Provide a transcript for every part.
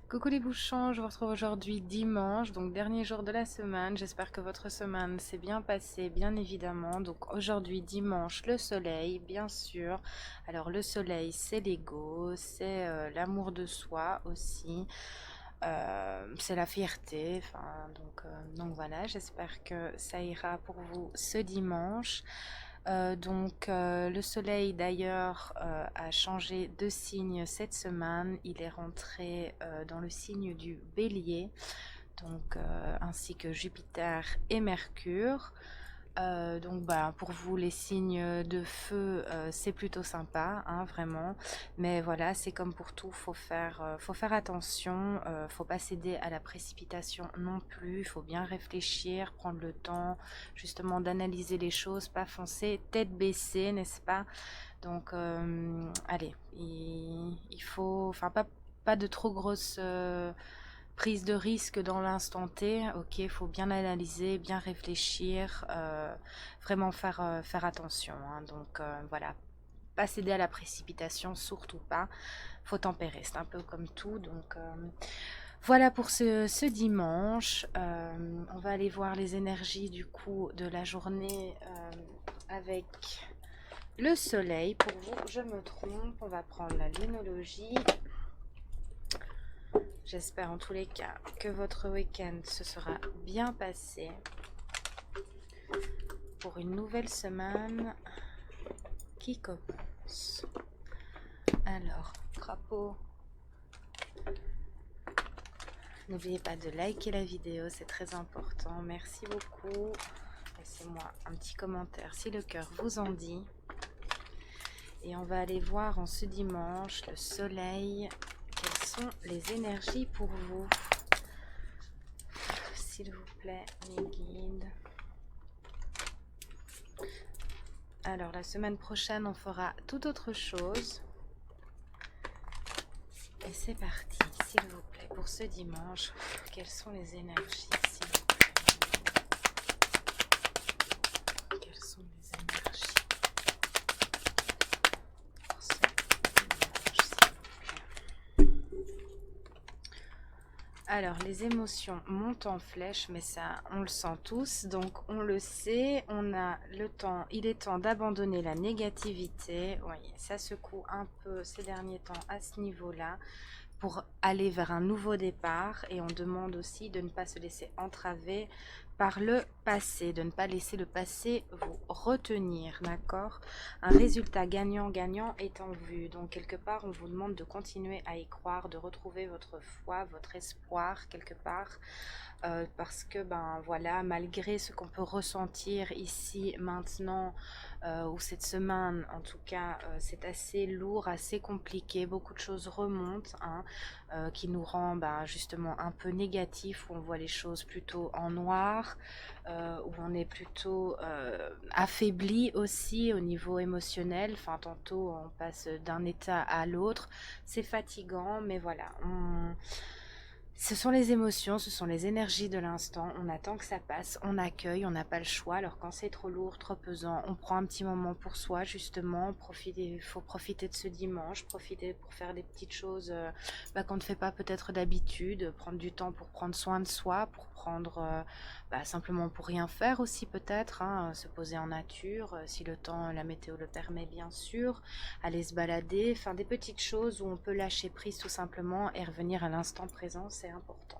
Coucou les bouchons, je vous retrouve aujourd'hui dimanche, donc dernier jour de la semaine. J'espère que votre semaine s'est bien passée, bien évidemment. Donc aujourd'hui dimanche, le soleil, bien sûr. Alors le soleil, c'est l'ego, c'est l'amour de soi aussi, c'est la fierté. Enfin, donc voilà, j'espère que ça ira pour vous ce dimanche. Le soleil d'ailleurs a changé de signe cette semaine. Il est rentré dans le signe du Bélier, ainsi que Jupiter et Mercure. Pour vous les signes de feu, c'est plutôt sympa, hein, vraiment. Mais voilà, c'est comme pour tout, faut faire attention, faut pas céder à la précipitation non plus. Il faut bien réfléchir, prendre le temps justement d'analyser les choses, pas foncer tête baissée, n'est-ce pas? Allez, il faut, enfin pas de trop grosses prise de risque dans l'instant T. Ok, il faut bien analyser, bien réfléchir, vraiment faire attention, hein. Voilà, pas céder à la précipitation, surtout pas. Faut tempérer, c'est un peu comme tout. Voilà pour ce dimanche. On va aller voir les énergies du coup de la journée avec le soleil. Pour vous, je me trompe. On va prendre la linologie. J'espère en tous les cas que votre week-end se sera bien passé pour une nouvelle semaine qui commence. Alors, crapaud, n'oubliez pas de liker la vidéo, c'est très important. Merci beaucoup. Laissez-moi un petit commentaire si le cœur vous en dit. Et on va aller voir en ce dimanche le soleil. Quelles sont les énergies pour vous? S'il vous plaît, mes guides. Alors, la semaine prochaine, on fera tout autre chose. Et c'est parti, s'il vous plaît, pour ce dimanche. Quelles sont les énergies, s'il vous plaît? Quelles sont les énergies pour ce dimanche, s'il vous plaît? Alors, les émotions montent en flèche, mais ça, on le sent tous, donc on le sait, on a le temps, il est temps d'abandonner la négativité. Oui, ça secoue un peu ces derniers temps à ce niveau-là pour aller vers un nouveau départ, et on demande aussi de ne pas se laisser entraver par le passé, de ne pas laisser le passé vous retenir, d'accord? Un résultat gagnant-gagnant est en vue, donc quelque part on vous demande de continuer à y croire, de retrouver votre foi, votre espoir quelque part, parce que ben voilà, malgré ce qu'on peut ressentir ici maintenant ou cette semaine en tout cas, c'est assez lourd, assez compliqué, beaucoup de choses remontent, hein, qui nous rend justement un peu négatif, où on voit les choses plutôt en noir, où on est plutôt affaibli aussi au niveau émotionnel. Enfin, tantôt on passe d'un état à l'autre, c'est fatigant, mais voilà, ce sont les émotions, ce sont les énergies de l'instant. On attend que ça passe, on accueille, on n'a pas le choix. Alors quand c'est trop lourd, trop pesant, on prend un petit moment pour soi, justement. Il faut profiter de ce dimanche, profiter pour faire des petites choses qu'on ne fait pas peut-être d'habitude, prendre du temps pour prendre soin de soi, pour prendre simplement pour rien faire aussi peut-être, hein, se poser en nature, si le temps, la météo le permet bien sûr, aller se balader, enfin des petites choses où on peut lâcher prise tout simplement et revenir à l'instant présent, c'est important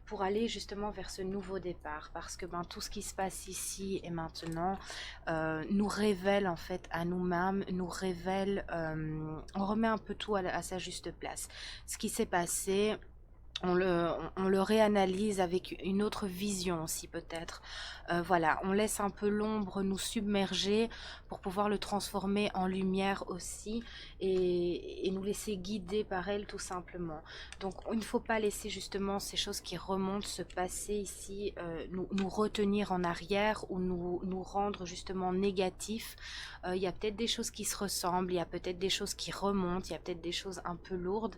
pour aller justement vers ce nouveau départ, parce que tout ce qui se passe ici et maintenant nous révèle en fait à nous-mêmes, nous révèle, on remet un peu tout à sa juste place. Ce qui s'est passé, on le réanalyse avec une autre vision aussi peut-être. Voilà, on laisse un peu l'ombre nous submerger pour pouvoir le transformer en lumière aussi, et nous laisser guider par elle tout simplement. Donc il ne faut pas laisser justement ces choses qui remontent se passer ici, nous retenir en arrière, ou nous rendre justement négatifs. Il y a peut-être des choses qui se ressemblent, il y a peut-être des choses qui remontent, il y a peut-être des choses un peu lourdes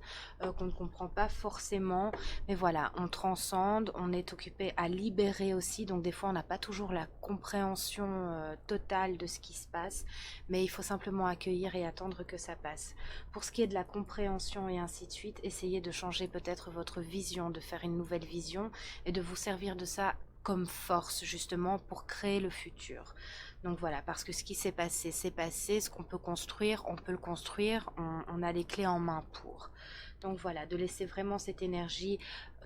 qu'on ne comprend pas forcément. non. Mais voilà, on transcende, on est occupé à libérer aussi. Donc des fois, on n'a pas toujours la compréhension totale de ce qui se passe. Mais il faut simplement accueillir et attendre que ça passe. Pour ce qui est de la compréhension et ainsi de suite, essayez de changer peut-être votre vision, de faire une nouvelle vision et de vous servir de ça comme force justement pour créer le futur. Donc voilà, parce que ce qui s'est passé, c'est passé. Ce qu'on peut construire, on peut le construire. On a les clés en main pour. Donc voilà, de laisser vraiment cette énergie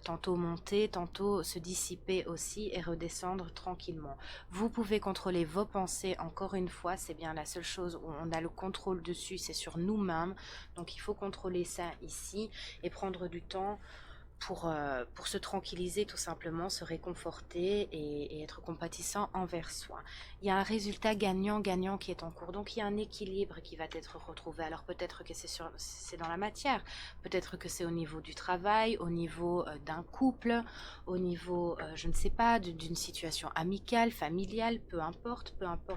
tantôt monter, tantôt se dissiper aussi et redescendre tranquillement. Vous pouvez contrôler vos pensées, encore une fois, c'est bien la seule chose où on a le contrôle dessus, c'est sur nous-mêmes. Donc il faut contrôler ça ici et prendre du temps pour se tranquilliser tout simplement, se réconforter et être compatissant envers soi. Il y a un résultat gagnant-gagnant qui est en cours, donc il y a un équilibre qui va être retrouvé. Alors peut-être que c'est dans la matière, peut-être que c'est au niveau du travail, au niveau d'un couple, au niveau, je ne sais pas, d'une situation amicale, familiale, peu importe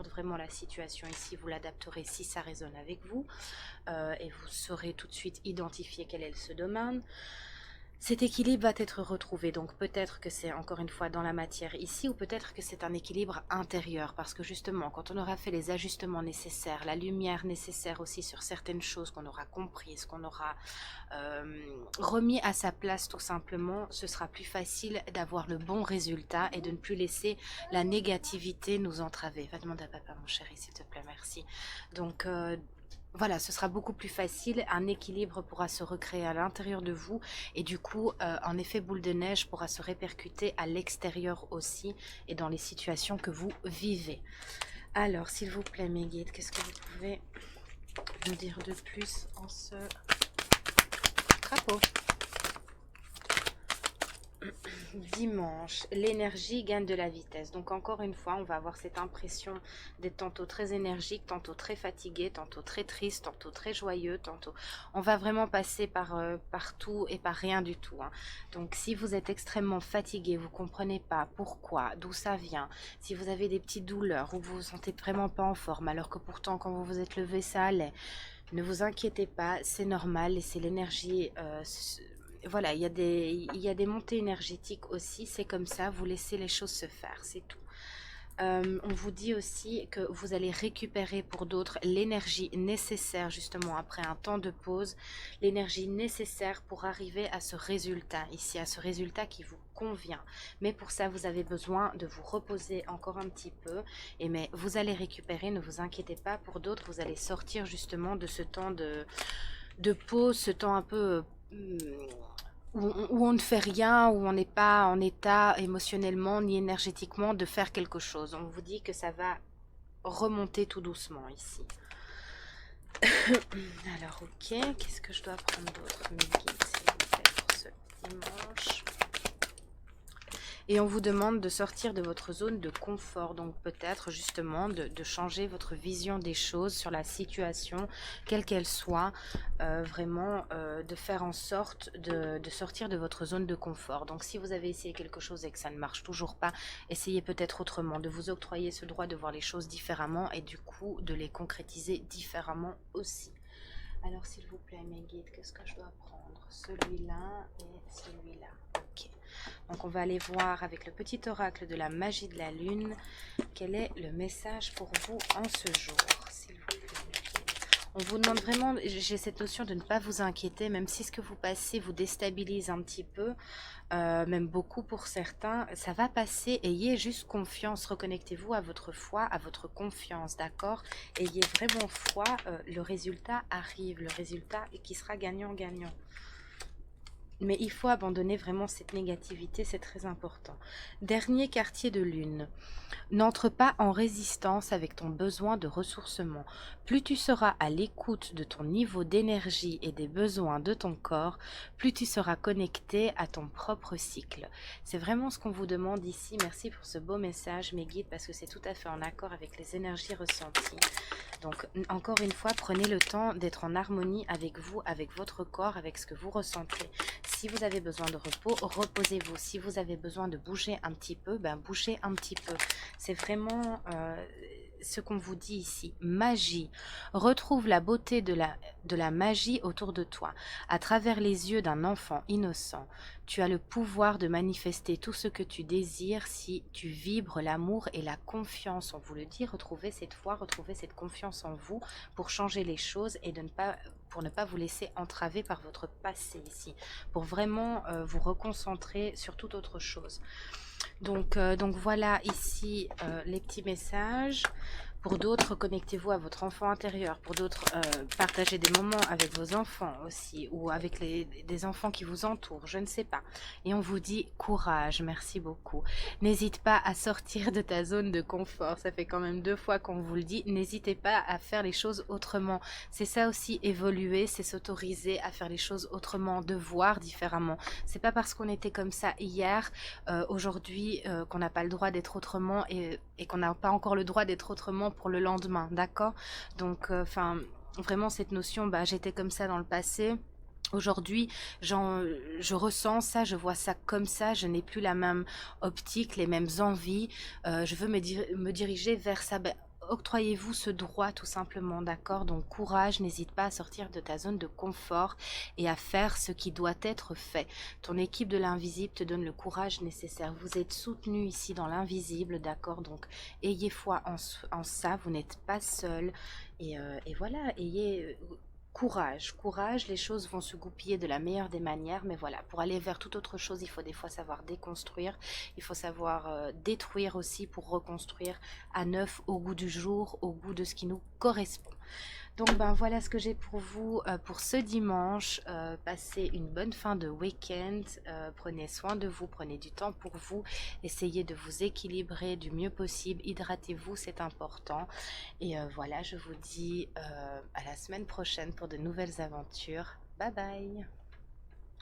vraiment la situation ici, vous l'adapterez si ça résonne avec vous et vous saurez tout de suite identifier quel est ce domaine. Cet équilibre va être retrouvé, donc peut-être que c'est encore une fois dans la matière ici, ou peut-être que c'est un équilibre intérieur, parce que justement, quand on aura fait les ajustements nécessaires, la lumière nécessaire aussi sur certaines choses qu'on aura comprises, qu'on aura remis à sa place tout simplement, ce sera plus facile d'avoir le bon résultat et de ne plus laisser la négativité nous entraver. Va demander à papa, mon chéri, s'il te plaît, merci. Donc, voilà, ce sera beaucoup plus facile, un équilibre pourra se recréer à l'intérieur de vous et du coup, un effet boule de neige pourra se répercuter à l'extérieur aussi et dans les situations que vous vivez. Alors, s'il vous plaît, mes guides, qu'est-ce que vous pouvez nous dire de plus en ce crapaud? Dimanche, l'énergie gagne de la vitesse. Donc encore une fois, on va avoir cette impression d'être tantôt très énergique, tantôt très fatigué, tantôt très triste, tantôt très joyeux, tantôt... On va vraiment passer par tout et par rien du tout. Hein. Donc si vous êtes extrêmement fatigué, vous comprenez pas pourquoi, d'où ça vient, si vous avez des petites douleurs ou vous vous sentez vraiment pas en forme, alors que pourtant quand vous vous êtes levé, ça allait, ne vous inquiétez pas, c'est normal et c'est l'énergie... voilà, il y a des montées énergétiques aussi, c'est comme ça, vous laissez les choses se faire, c'est tout. On vous dit aussi que vous allez récupérer pour d'autres l'énergie nécessaire justement après un temps de pause, l'énergie nécessaire pour arriver à ce résultat ici, à ce résultat qui vous convient. Mais pour ça, vous avez besoin de vous reposer encore un petit peu. Mais vous allez récupérer, ne vous inquiétez pas. Pour d'autres, vous allez sortir justement de ce temps de pause, ce temps un peu... où on ne fait rien, où on n'est pas en état émotionnellement ni énergétiquement de faire quelque chose. On vous dit que ça va remonter tout doucement ici. Alors ok, qu'est-ce que je dois prendre d'autre, mes guides, s'il vous plaît, pour ce dimanche? Et on vous demande de sortir de votre zone de confort, donc peut-être justement de changer votre vision des choses sur la situation, quelle qu'elle soit, vraiment de faire en sorte de sortir de votre zone de confort. Donc si vous avez essayé quelque chose et que ça ne marche toujours pas, essayez peut-être autrement, de vous octroyer ce droit de voir les choses différemment et du coup de les concrétiser différemment aussi. Alors s'il vous plaît mes guides, qu'est-ce que je dois prendre? Celui-là et celui-là. Ok. Donc on va aller voir avec le petit oracle de la magie de la lune quel est le message pour vous en ce jour, s'il vous plaît. On vous demande vraiment, j'ai cette notion de ne pas vous inquiéter, même si ce que vous passez vous déstabilise un petit peu, même beaucoup pour certains, ça va passer, ayez juste confiance, reconnectez-vous à votre foi, à votre confiance, d'accord? Ayez vraiment foi, le résultat arrive, le résultat qui sera gagnant-gagnant. Mais il faut abandonner vraiment cette négativité, c'est très important. Dernier quartier de lune. N'entre pas en résistance avec ton besoin de ressourcement. Plus tu seras à l'écoute de ton niveau d'énergie et des besoins de ton corps, plus tu seras connecté à ton propre cycle. C'est vraiment ce qu'on vous demande ici. Merci pour ce beau message, mes guides, parce que c'est tout à fait en accord avec les énergies ressenties. Donc, encore une fois, prenez le temps d'être en harmonie avec vous, avec votre corps, avec ce que vous ressentez. Si vous avez besoin de repos, reposez-vous. Si vous avez besoin de bouger un petit peu, ben bougez un petit peu. C'est vraiment ce qu'on vous dit ici. Magie. Retrouve la beauté de la magie autour de toi. À travers les yeux d'un enfant innocent, tu as le pouvoir de manifester tout ce que tu désires si tu vibres l'amour et la confiance. On vous le dit, retrouvez cette foi, retrouvez cette confiance en vous pour changer les choses et pour ne pas vous laisser entraver par votre passé ici. Pour vraiment vous reconcentrer sur toute autre chose. Donc voilà ici les petits messages. Pour d'autres, connectez-vous à votre enfant intérieur. Pour d'autres, partagez des moments avec vos enfants aussi, ou avec des enfants qui vous entourent, je ne sais pas. Et on vous dit courage, merci beaucoup. N'hésite pas à sortir de ta zone de confort. Ça fait quand même 2 fois qu'on vous le dit. N'hésitez pas à faire les choses autrement. C'est ça aussi, évoluer, c'est s'autoriser à faire les choses autrement, de voir différemment. C'est pas parce qu'on était comme ça hier, aujourd'hui, qu'on n'a pas le droit d'être autrement et qu'on n'a pas encore le droit d'être autrement pour le lendemain, d'accord? Donc, enfin, vraiment cette notion, bah, j'étais comme ça dans le passé. Aujourd'hui, je ressens ça, je vois ça comme ça, je n'ai plus la même optique, les mêmes envies. Je veux me diriger vers ça. Ben, octroyez-vous ce droit tout simplement, d'accord? Donc courage, n'hésite pas à sortir de ta zone de confort et à faire ce qui doit être fait. Ton équipe de l'invisible te donne le courage nécessaire. Vous êtes soutenu ici dans l'invisible, d'accord? Donc ayez foi en ça, vous n'êtes pas seul. Et voilà, ayez courage, courage, les choses vont se goupiller de la meilleure des manières, mais voilà, pour aller vers toute autre chose, il faut des fois savoir déconstruire, il faut savoir détruire aussi pour reconstruire à neuf, au goût du jour, au goût de ce qui nous correspond. Donc ben voilà ce que j'ai pour vous pour ce dimanche. Passez une bonne fin de week-end, prenez soin de vous, prenez du temps pour vous, essayez de vous équilibrer du mieux possible, hydratez-vous, c'est important. Et voilà, je vous dis à la semaine prochaine pour de nouvelles aventures. Bye bye!